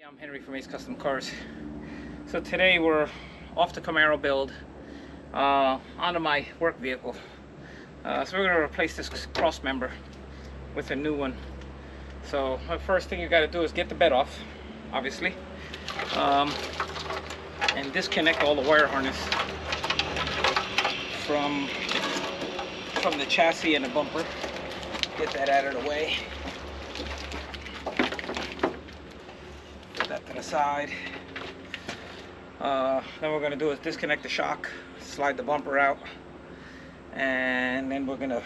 I'm Henry from Ace Custom Cars. So today we're off the Camaro build onto my work vehicle. So we're going to replace this Crossmember with a new one. So the first thing you got to do is get the bed off, obviously, and disconnect all the wire harness from the chassis and the bumper. Get that out of the way. Put that to the side. Then what we're going to do is disconnect the shock, slide the bumper out, and then we're going to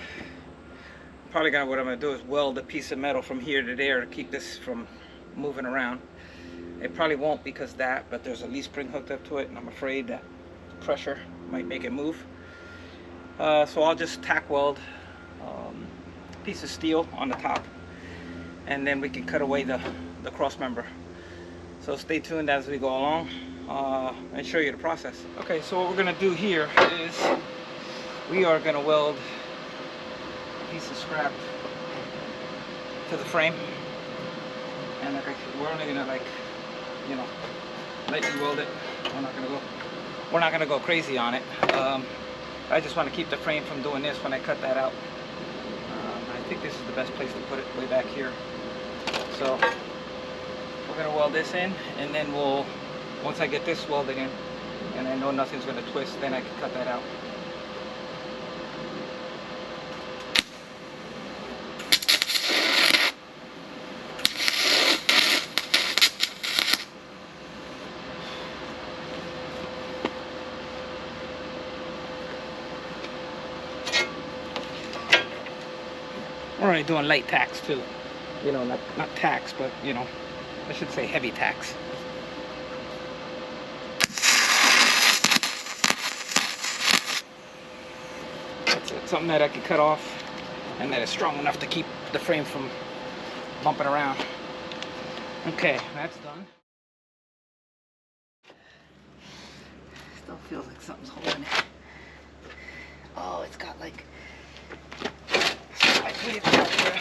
what I'm going to do is weld a piece of metal from here to there to keep this from moving around. It probably won't because of that, but there's a leaf spring hooked up to it, and I'm afraid that pressure might make it move. So I'll just tack weld a piece of steel on the top, and then we can cut away the crossmember. So stay tuned as we go along and show you the process. Okay, so what we're going to do here is we are going to weld a piece of scrap to the frame, and like I said, we're only going to, like, you know, lightly weld it. We're not going to go crazy on it. I just want to keep the frame from doing this when I cut that out. I think this is the best place to put it, way back here. So we're going to weld this in, and then once I get this welded in and I know nothing's going to twist, then I can cut that out. We're already doing light tacks too. You know, not tacks, but, you know, I should say heavy tacks. That's it. Something that I can cut off and that is strong enough to keep the frame from bumping around. Okay, that's done. Still feels like something's holding it. Oh, it's got like... I put it out there.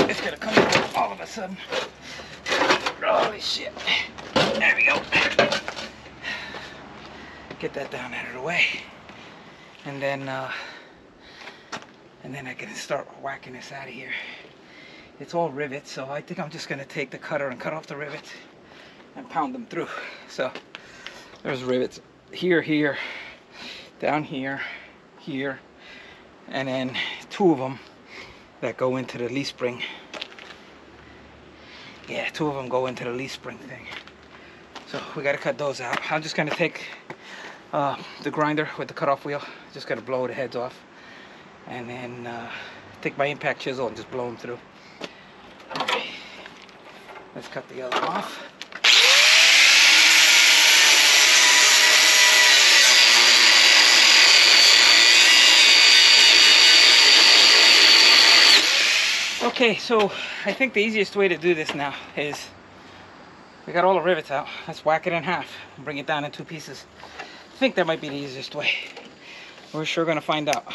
It's gonna come out all of a sudden. Holy shit. There we go. Get that down out of the way. And then I can start whacking this out of here. It's all rivets, so I think I'm just gonna take the cutter and cut off the rivets and pound them through. So there's rivets here, here, down here, here, and then two of them that go into the leaf spring. Yeah, two of them go into the leaf spring thing. So we got to cut those out. I'm just going to take the grinder with the cutoff wheel. Just got to blow the heads off. And then take my impact chisel and just blow them through. Okay. Let's cut the other one off. Okay, so I think the easiest way to do this now is we got all the rivets out. Let's whack it in half and bring it down in two pieces. I think that might be the easiest way. We're sure gonna find out.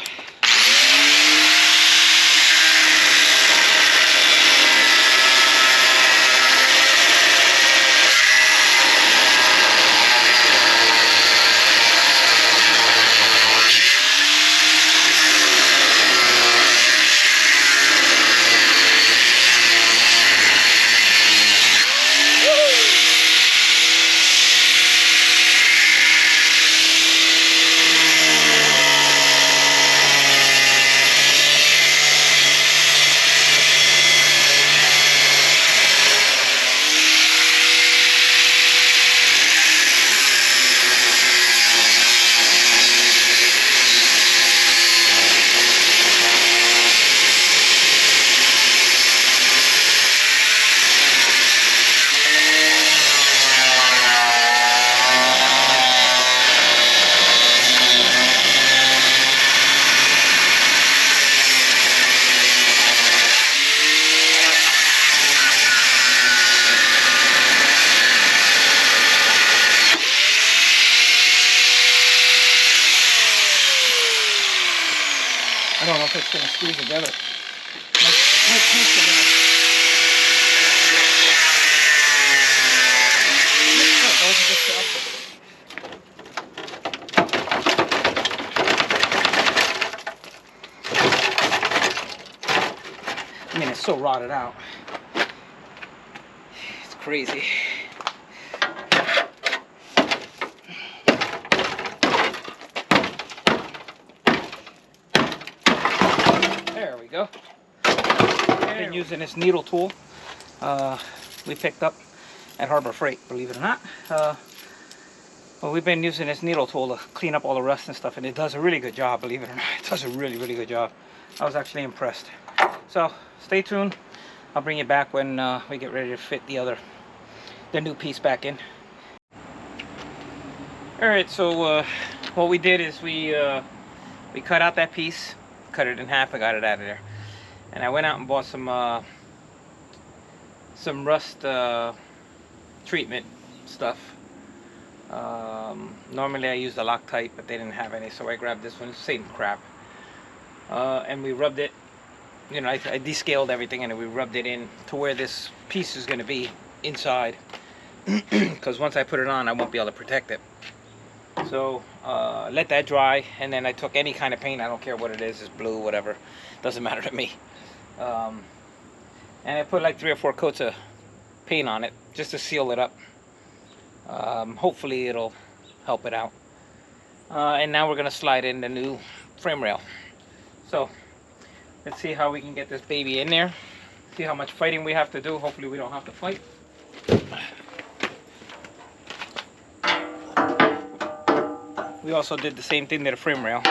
I don't know if it's going to squeeze together. Might taste a little. I mean, it's so rotted out. It's crazy. There we go. I've been using this needle tool we picked up at Harbor Freight, believe it or not. Well, we've been using this needle tool to clean up all the rust and stuff, and it does a really good job, believe it or not. It does a really, really good job. I was actually impressed. So stay tuned. I'll bring you back when we get ready to fit the new piece back in. All right, so what we did is we cut out that piece, cut it in half, and got it out of there. And I went out and bought some rust treatment stuff. Normally I use the Loctite, but they didn't have any, so I grabbed this one. Same crap. And we rubbed it. You know, I descaled everything, and we rubbed it in to where this piece is going to be inside. Because once I put it on, I won't be able to protect it. So let that dry, and then I took any kind of paint. I don't care what it is. It's blue, whatever. Doesn't matter to me. And I put like 3 or 4 coats of paint on it just to seal it up. Hopefully it'll help it out. And now we're going to slide in the new frame rail. So let's see how we can get this baby in there. See how much fighting we have to do. Hopefully we don't have to fight. We also did the same thing to the frame rail.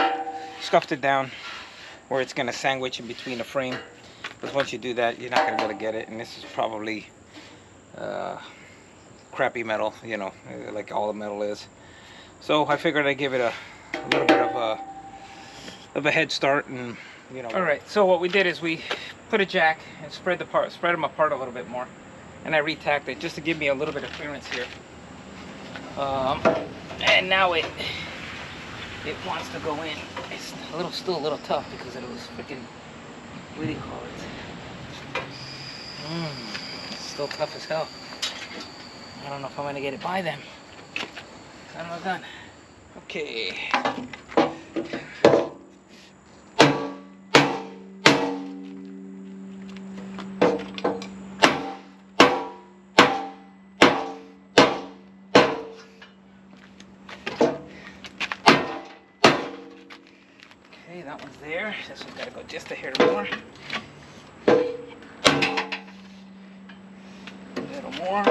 Scuffed it down where it's going to sandwich in between the frame. Because once you do that, you're not going to be able to get it. And this is probably crappy metal, you know, like all the metal is. So I figured I'd give it a little bit of a head start, and you know. All right. So what we did is we put a jack and spread them apart a little bit more, and I retacked it just to give me a little bit of clearance here. And now it wants to go in. It's still a little tough because it was freaking, what do you call it? It's still tough as hell. I don't know if I'm gonna get it by them. Son of a gun. Okay. Okay, that one's there. This one's gotta go just a hair more. A little more.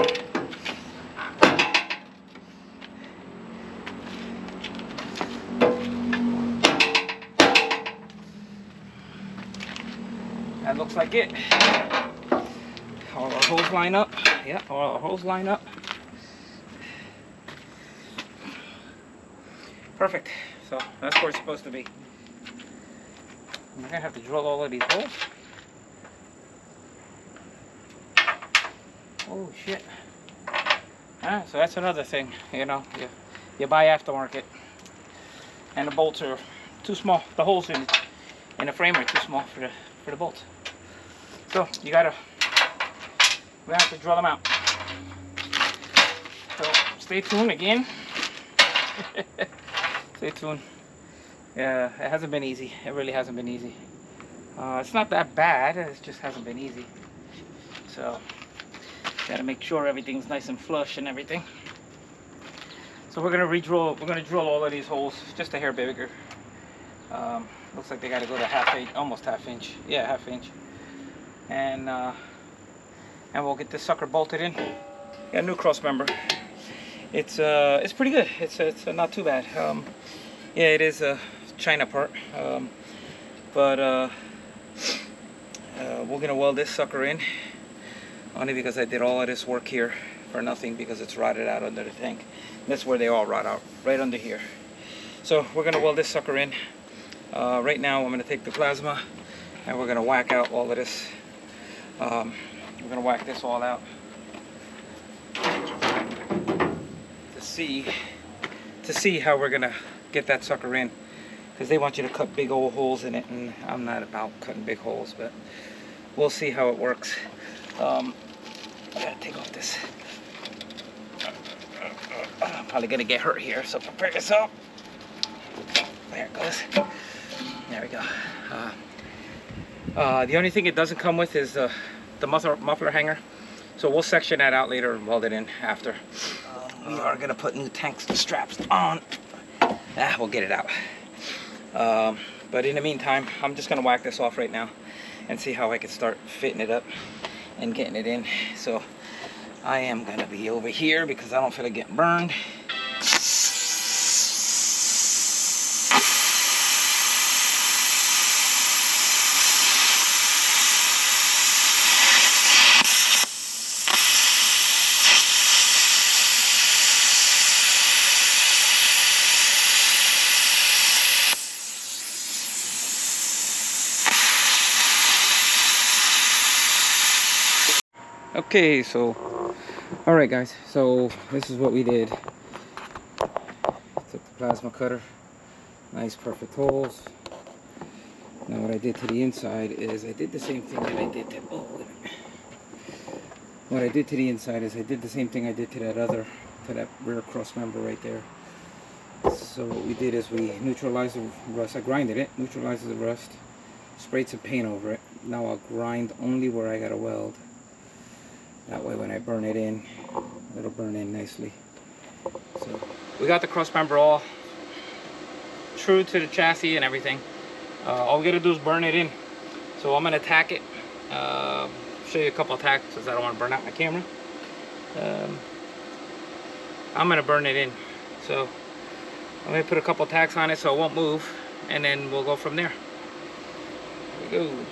That looks like it. All our holes line up. Yeah, all our holes line up. Perfect. So that's where it's supposed to be. I'm gonna have to drill all of these holes. Oh shit. So that's another thing, you know, you buy aftermarket and the bolts are too small. The holes in the frame are too small for the bolts. So we have to drill them out. So stay tuned again. Stay tuned. Yeah, it hasn't been easy. It really hasn't been easy. It's not that bad. It just hasn't been easy. So got to make sure everything's nice and flush and everything. So we're gonna re-drill. We're gonna drill all of these holes just a hair bigger. Looks like they got to go to half inch, almost half inch. Yeah, half inch. And we'll get this sucker bolted in. Got a new Crossmember. It's pretty good. It's not too bad. Yeah, it is a China part, but we're gonna weld this sucker in. Only because I did all of this work here for nothing, because it's rotted out under the tank. That's where they all rot out, right under here. So we're gonna weld this sucker in. Right now I'm gonna take the plasma and we're gonna whack out all of this. We're gonna whack this all out to see how we're gonna get that sucker in, because they want you to cut big old holes in it, and I'm not about cutting big holes, but we'll see how it works. I gotta take off this. I'm probably gonna get hurt here, so prepare yourself. There it goes. There we go. The only thing it doesn't come with is the muffler hanger. So we'll section that out later and weld it in after. We are gonna put new tank straps on. We'll get it out. But in the meantime, I'm just gonna whack this off right now and see how I can start fitting it up and getting it in. So I am gonna be over here because I don't feel like getting burned. Okay, so alright guys, so this is what we did. Took the plasma cutter, nice perfect holes. Now what I did to the inside is I did the same thing that I did to, what I did to the inside is I did the same thing I did to that rear cross member right there. So what we did is we neutralized the rust. I grinded it, neutralized the rust, sprayed some paint over it. Now I'll grind only where I got a weld. That way when I burn it in, it'll burn in nicely. So we got the cross member all true to the chassis and everything. All we gotta do is burn it in. So I'm gonna tack it. Show you a couple of tacks because I don't want to burn out my camera. I'm gonna burn it in. So I'm gonna put a couple of tacks on it so it won't move, and then we'll go from there. Here we go.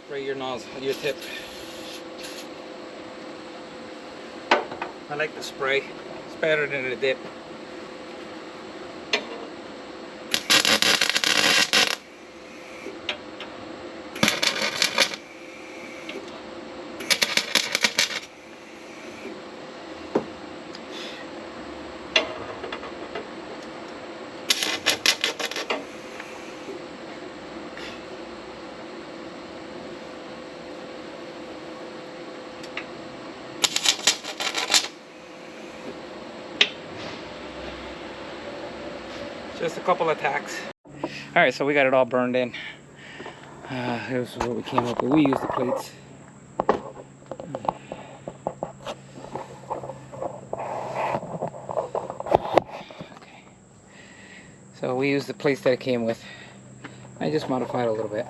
Spray your nozzle, your tip. I like the spray. It's better than the dip. Just a couple of tacks. Alright, so we got it all burned in. Here's what we came up with. We used the plates. Okay. So we used the plates that it came with. I just modified a little bit.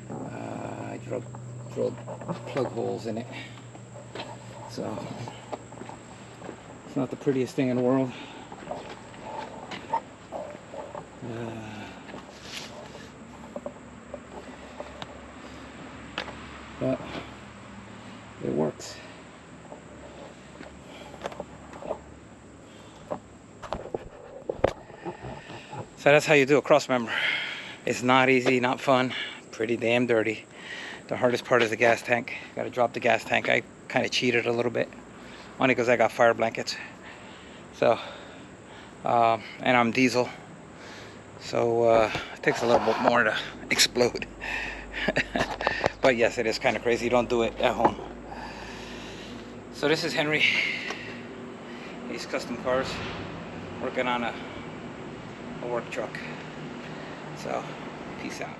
I drilled plug holes in it. So it's not the prettiest thing in the world. But it works. So that's how you do a cross member. It's not easy, not fun, pretty damn dirty. The hardest part is the gas tank. Gotta drop the gas tank. I kind of cheated a little bit, only because I got fire blankets. So, and I'm diesel. So it takes a little bit more to explode. But yes, it is kind of crazy. Don't do it at home. So this is Henry. He's custom cars, working on a work truck. So peace out.